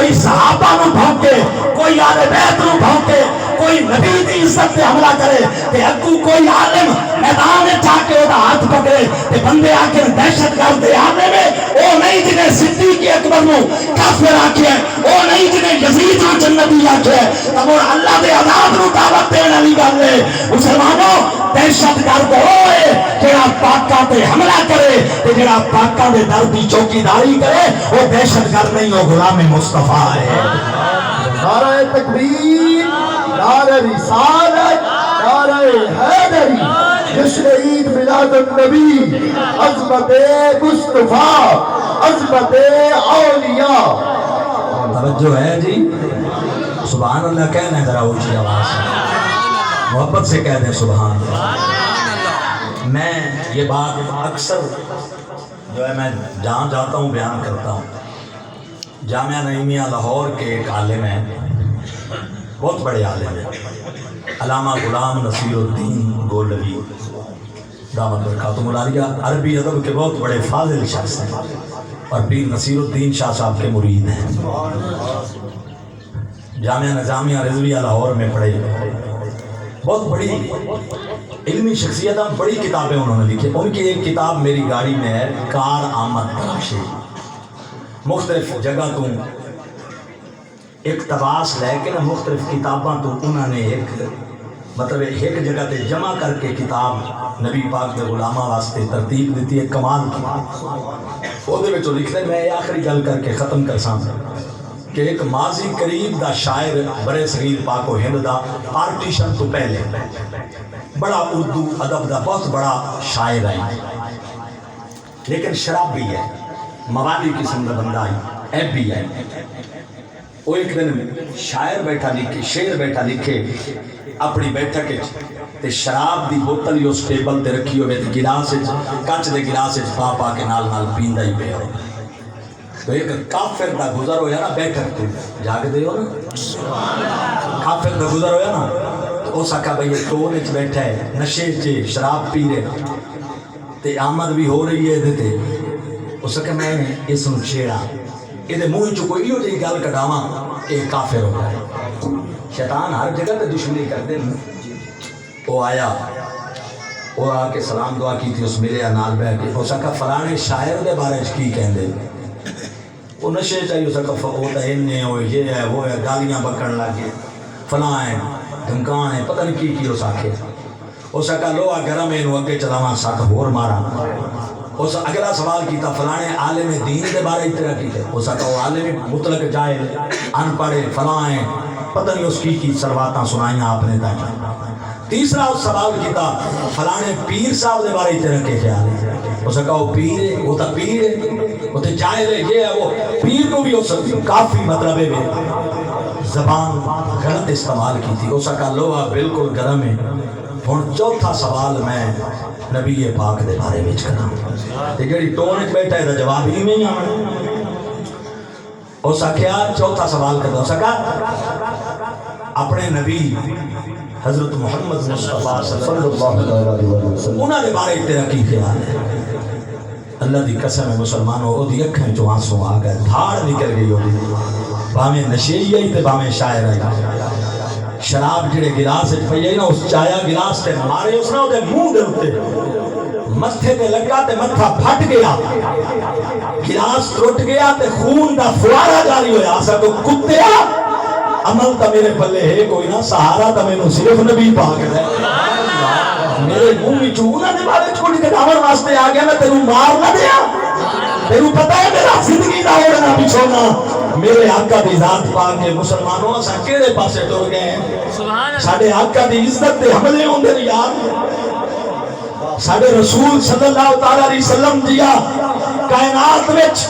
کوئی صحابہ نو بھونکے، کوئی آل بیت نو بھونکے، کوئی نبی دی عزت تے حملہ کرے تے اگو کوئی عالم میدان جا کے وہ ہاتھ پکڑے تے بندے آ کے دہشت گرد دے عالم ہے او نہیں جنہیں صدیق اکبر نو کافر آکھیا او نہیں جنہیں یزید نو جنتی آکھیا تب اور اللہ دے عذاب نو دعوت دینے والی گل ہے۔ مسلمانوں دہشت گرد ہوئے جڑا پاکاں تے حملہ کرے تے جڑا پاکاں دے در دی چوکیداری کرے وہ دہشت گرد نہیں، وہ غلام مصطفیٰ ہے۔ نعرہ تکبیر، نعرہ رسالت، نعرہ حیدری، جشن عید میلاد النبی، عظمت مصطفیٰ، عظمت اولیاء۔ توجہ ہے جی، سبحان اللہ کہنا ہے ذرا اونچی آواز سے، محبت سے کہہ دیں سبحان اللہ۔ میں یہ بات اکثر جو ہے میں جہاں جاتا ہوں بیان کرتا ہوں۔ جامعہ نعیمیہ لاہور کے ایک عالم ہیں، بہت بڑے عالم ہیں، علامہ غلام نصیر الدین گولوی دامت برکاتہ العالیہ، عربی ادب کے بہت بڑے فاضل شخص ہیں اور پیر نصیر الدین شاہ صاحب کے مرید ہیں۔ جامعہ نظامیہ رضویہ لاہور میں پڑھے، بہت بڑی علمی شخصیت، بڑی کتابیں انہوں نے لکھی۔ ان کی ایک کتاب میری گاڑی میں ہے، کار آمد تراشی، مختلف جگہ تو اقتباس لے کے نا مختلف کتاباں تو انہوں نے ایک مطلب ایک جگہ تے جمع کر کے کتاب نبی پاک دے غلامہ واسطے ترتیب دیتی ہے، کمال کی۔ وہ دے وچوں لکھتے ہیں، میں آخری گل کر کے ختم کر ساں کہ ایک ماضی قریب دا شاعر برے صغیر پاک و ہند دا پارٹیشن تو پہلے بڑا اردو ادب دا بہت بڑا شاعر ہے، لیکن شراب بھی ہے، موادی قسم کا بندہ ہے، ایب بھی ہے۔ وہ ایک دن شاعر بیٹھا لکھے، شعر بیٹھا لکھے اپنی بیٹھک تے شراب دی بوتل اس ٹیبل تے رکھی ہوئے تے گلاس کچ دے گلاس پا پا کے نال نال پیندا ہی پیا ہو۔ تو ایک کافر دا گزر ہویا نا بیٹھک تے، جاگ دے ہو نا، کافر دا گزر ہویا نا تو اس آکھا بھئی یہ ٹول وچ بیٹھا ہے، نشے چ شراب پی رہے تے آمد بھی ہو رہی ہے تے اس کہ میں اس نو چھیڑا، یہ منہ چ کوئی ہو جی گل کٹاواں کہ کافر ہو جائے۔ شیطان ہر جگہ تے دشمنی کرتے ہیں۔ وہ آیا، وہ آ کے سلام دعا کی تھی، اس ملے نال بیٹھ کے اس کہ فلانے شاعر دے بارے چ کی کہندے، وہ نشے چاہیے اس کہ وہ تو انے ہوئے یہ ہے وہ ہے، گالیاں بکن لگ گئے، فلاں ہے دھمکان ہے، پتہ نہیں کی اس آکھے۔ اس کہ لو گرم ہے اگے چلاواں سٹ ہور مارا۔ اس اگلا سوال کیتا فلانے عالم دین دے بارے اتنا کیتے، اس کا وہ عالم مطلق جاہل ان پڑھے فلاں ہیں، پتہ نہیں اس کی سرواتاں سنائیاں آپ نے تاکہ۔ تیسرا اس سوال کیتا فلانے پیر صاحب دے بارے اتنا کے خیال ہے، اس کا وہ پیر ہے، وہ تا پیر ہے، وہ تا جاہل ہے، یہ ہے وہ پیر کو بھی اس کافی مطلب ہے زبان غلط استعمال کی تھی۔ اس کا لوہا بالکل گرم ہے۔ ہن چوتھا سوال میں نبی پاک دے بارے وچ کراں تے جڑی ٹون وچ بیٹھا ہے دا جواب ہی نہیں آنا۔ اس آکھیا چوتھا سوال کردا، اس آکھا اپنے نبی حضرت محمد مصطفیٰ صلی اللہ علیہ وسلم انہاں دے بارے تیرا کی خیال ہے؟ اللہ دی قسم ہے مسلمانوں، او دی اکھاں چوں آنسو آ گئے، دھاڑ نکل گئی او دی، بھاویں نشئی آئی تے بھاویں شاعر آئی۔ شراب جڑے گلاس پئی ہے نا اس چایا گلاس تے مارے اس نے اودے منہ دے اوتے متھے تے لگا تے متھا پھٹ گیا، گلاس ٹوٹ گیا تے خون دا فوارا جاری ہویا۔ اسا تو کتیا عمل تا میرے پلے ہے کوئی نہ، سہارا تا مینوں صرف نبی پاک ہے۔ میرے منہ وچ انہاں دے بارے چھوڑ کے داور واسطے آ گیا، میں تینوں مار نہ دیا، تینوں پتہ ہے میرا زندگی دا اڑنا پچھونا میرے آقا دی ذات پاک کے۔ مسلمانوں اساں کیڑے پاسے ٹر گئے ہیں؟ ساڈے آقا دی عزت تے حملے ہوندے نے یار، ساڈے رسول صلی اللہ تعالی علیہ وسلم دیا کائنات وچ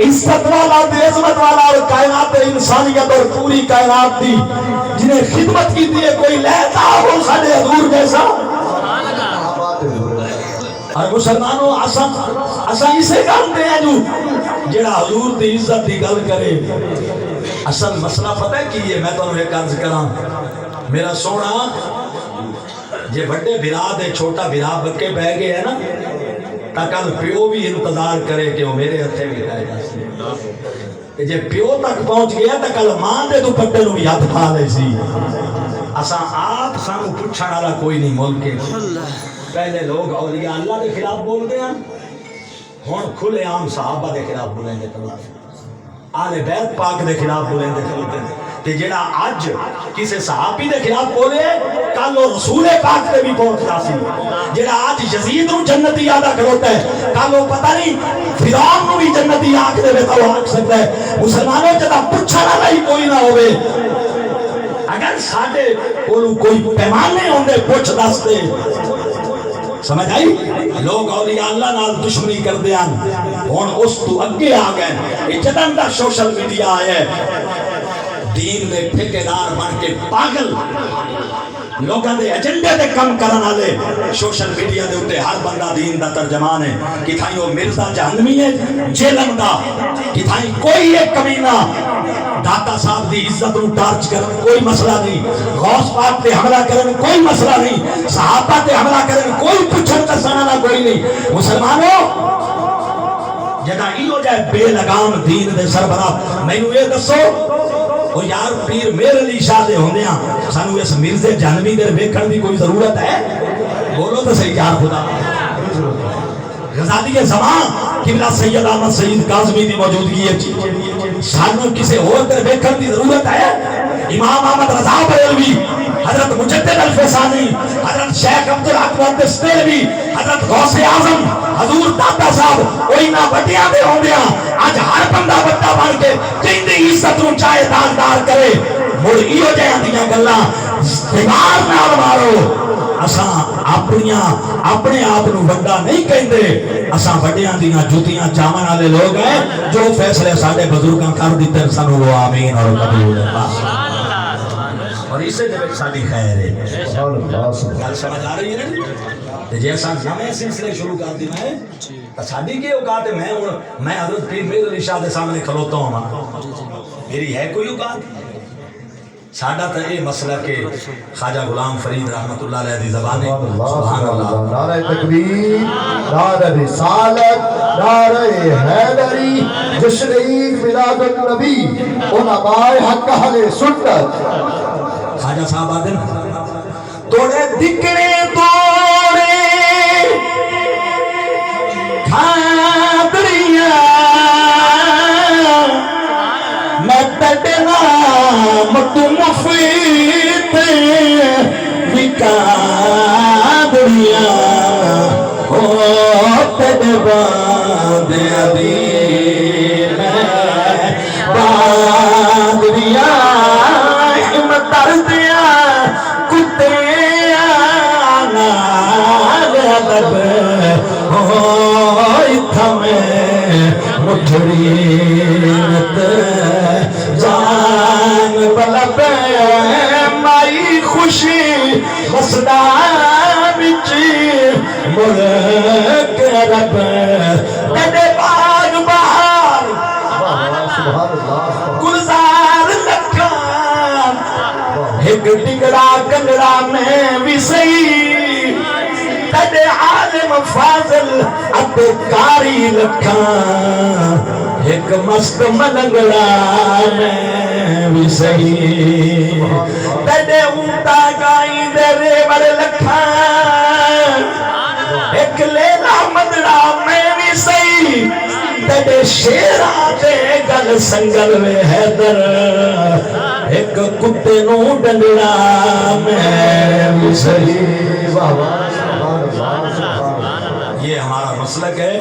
عزت والا تے عظمت والا اور کائنات انسانیت اور پوری کائنات دی جنہیں خدمت کی تھی کوئی لیتا ہو ساڈے حضور جیسا۔ اور مسلمانوں اساں اسے جانتے ہیں جو جڑا حضور دی عزت دی گل کرے۔ اصل مسئلہ پتہ ہے کی ہے؟ میں تانوں ایک عرض کراں، میرا سونا جے بڑے بھرا دے چھوٹا بھرا بکے بہ گئے ہے نا تا کل پیو بھی انتظار کرے کہ وہ میرے ہتھے بھی رہ جائے۔ کہ جے پیو تک پہنچ گیا تو کل ماں دے دوپٹے نو بھی ہاتھ پا لے سی اساں آپ سانو پوچھਣ والا کوئی نہیں ملک کے پہلے لوگ اولیاء اللہ کے خلاف بولتے ہیں ہن کھلے عام صحابہ کے خلاف بولیں گے آل بیت پاک دے خلاف بولیں گے تے جڑا اج کسے صحابی دے خلاف بولے کل وہ رسول پاک تے بھی پہنچدا سی جڑا اج یزید نو جنتی آدا کھڑوتا ہے کل وہ پتہ نہیں فرعون نو بھی جنتی آکھ دے تو آکھ سکتا ہے مسلمانوں جدا پوچھن والا ہی کوئی نہ ہوے اگر ساڈے کول کوئی پیمانے ہوندے پوچھ دستے سمجھ آئی لوگ اولیاء اللہ نال دشمنی کر دیاں ہن اس تو اگے آ گئے یہ جدن دا سوشل میڈیا ہے دین میں ٹھیکیدار بن کے پاگل لوگاں دے ایجنڈے دے کم کرن والے سوشل میڈیا دے اوتے ہر بندہ دین دا ترجمان ہے کتھائیں وہ مرزا جہنمی ہے جیلن دا کتھائیں کوئی ایک کمینہ داتا صاحب دی عزت نو ٹارچ کرن کوئی مسئلہ نہیں غوث پاک تے حملہ کرن کوئی مسئلہ نہیں صحابہ تے حملہ کرن کوئی پوچھن دسن والا کوئی نہیں مسلمانوں جدا ایو جائے بے لگام دین دے سربراہ مینوں یہ دسو وہ یار پیر میر علی شاہ دے ہوندے ہاں سانو اس مرزے جہنمی دے ویکھن دی کوئی ضرورت ہے بولو تو صحیح یار خدا غزالی زمان قبلہ سید احمد سید کاظمی دی موجودگی ہے سانو کسے اور دے ویکھن دی ضرورت ہے امام احمد رضا بریلوی حضرت مجدد الفسانی حضرت شیخ عبدالحق دستیلوی حضرت غوث اعظم حضور داتا صاحب کوئی نہ بٹیاں دے ہوندے ہاں آج ہر بندہ بڑا بن کے کہندے عزت نو چاہے داغدار کرے مڑ ایو جہاں دیاں گلاں دماغ نال مارو اساں اپنے آپ نو بڑا نہیں کہندے اساں بڑیاں دیاں جوتیاں چاون والے لوگ ہیں جو فیصلے ساڈے بزرگاں کر دتے سانو وہ آمین اور قبول ہے اور اسے دے وچ ساڈی خیر ہے گل سمجھ آ رہی ہے نا تے جے اساں نویں سلسلے شروع کر دینا ہے تے ساڈی کی اوقات ہے میں حضرت پیر میر علی شاہ دے سامنے کھلوتا ہوں میری ہے کوئی اوقات ساڈا تے یہ مسئلہ کہ خواجہ غلام فرید رحمت اللہ علیہ دی زبان ہے سبحان اللہ نعرہ تکبیر نعرہ رسالت نعرہ حیدری جشن عید میلاد النبی علماء حق اہل سنت خواجہ صاحب آدم توڑے دکڑے توڑے کھادریاں میں تڑنا مٹو مفید وکادریاں او تڑ باندے ابھی میں باندریاں دیا کتے لب میں مٹھڑیت جان بلب مائی خوشی مسدا بچ ملک رب تیرے باغ بہار گلزار لکھا ایک ٹکڑا کنڑا میں بھی صحیح تیرے عالم فاضل اب کاری لکھا ایک مست ملنگڑا میں بھی صحیح تیرے اونٹا گائی دے ریوڑ لکھا ایک لیلا مدڑا میں بھی صحیح تیرے شیرہ دے گل سنگل میں حیدر ایک کتے نو ڈنڈڑا میں بھی صحیح یہ ہمارا مسلک ہے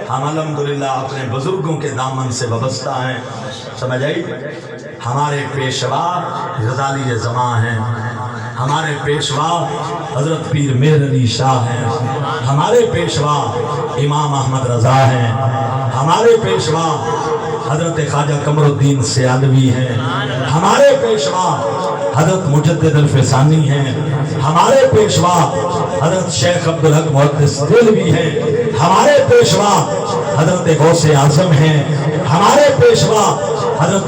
ہم الحمدللہ اپنے بزرگوں کے دامن سے وابستہ ہیں سمجھ آئی ہمارے پیشوا غزالی زماں ہیں ہمارے پیشوا حضرت پیر میر علی شاہ ہیں ہمارے پیشوا امام احمد رضا ہیں ہمارے پیشوا حضرت خواجہ قمر الدین سیالوی ہیں ہمارے پیشوا حضرت مجدد الفسانی ہیں ہمارے پیشوا حضرت شیخ عبدالحق محدث دہلوی ہیں ہمارے پیشوا حضرت غوث اعظم ہیں ہمارے پیشوا حضرت